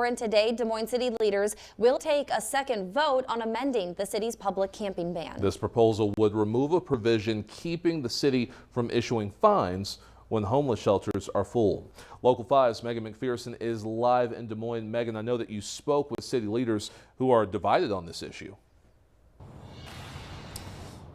And today, Des Moines city leaders will take a second vote on amending the city's public camping ban. This proposal would remove a provision keeping the city from issuing fines when homeless shelters are full. Local 5's Megan McPherson is live in Des Moines. Megan, I know that you spoke with city leaders who are divided on this issue.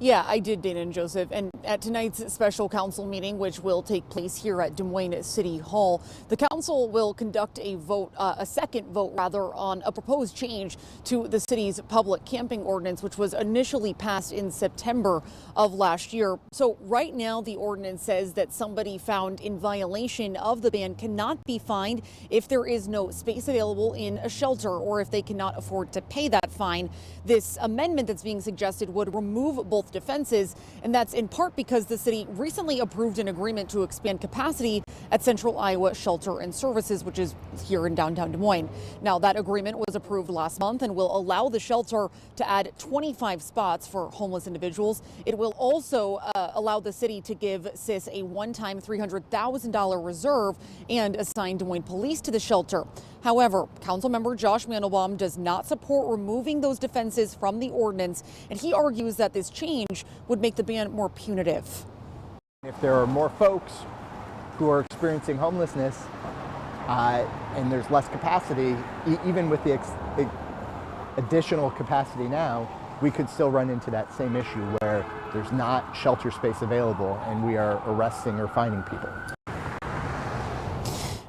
Yeah, I did, Dana and Joseph. And at tonight's special council meeting, which will take place here at Des Moines City Hall, the council will conduct a second vote on a proposed change to the city's public camping ordinance, which was initially passed in September of last year. So right now, the ordinance says that somebody found in violation of the ban cannot be fined if there is no space available in a shelter or if they cannot afford to pay that fine. This amendment that's being suggested would remove both defenses, and that's in part because the city recently approved an agreement to expand capacity at Central Iowa Shelter and Services, which is here in downtown Des Moines. Now, that agreement was approved last month and will allow the shelter to add 25 spots for homeless individuals. It will also allow the city to give CIS a one-time $300,000 reserve and assign Des Moines police to the shelter. However, Councilmember Josh Mandelbaum does not support removing those defenses from the ordinance, and he argues that this change would make the ban more punitive. If there are more folks who are experiencing homelessness and there's less capacity, even with the additional capacity now, we could still run into that same issue where there's not shelter space available and we are arresting or fining people.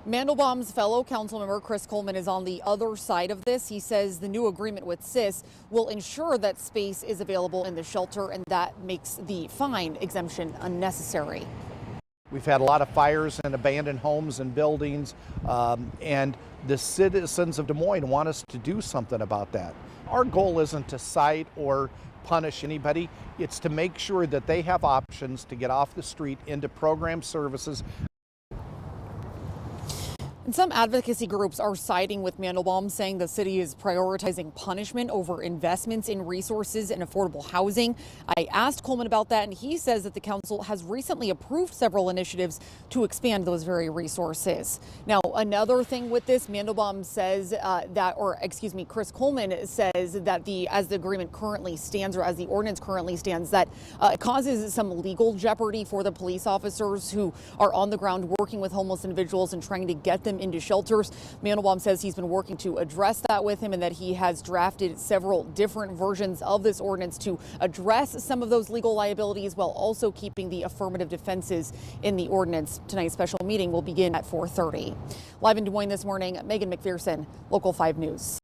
Mandelbaum's fellow councilmember Chris Coleman is on the other side of this. He says the new agreement with CIS will ensure that space is available in the shelter, and that makes the fine exemption unnecessary. We've had a lot of fires in abandoned homes and buildings, and the citizens of Des Moines want us to do something about that. Our goal isn't to cite or punish anybody. It's to make sure that they have options to get off the street into program services. And some advocacy groups are siding with Mandelbaum, saying the city is prioritizing punishment over investments in resources and affordable housing. I asked Coleman about that, and he says that the council has recently approved several initiatives to expand those very resources. Now, another thing with this, Mandelbaum says Chris Coleman says that as the agreement currently stands, or as the ordinance currently stands, that it causes some legal jeopardy for the police officers who are on the ground working with homeless individuals and trying to get them into shelters. Mandelbaum says he's been working to address that with him and that he has drafted several different versions of this ordinance to address some of those legal liabilities while also keeping the affirmative defenses in the ordinance. Tonight's special meeting will begin at 4:30. Live in Des Moines this morning, Megan McPherson, Local 5 News.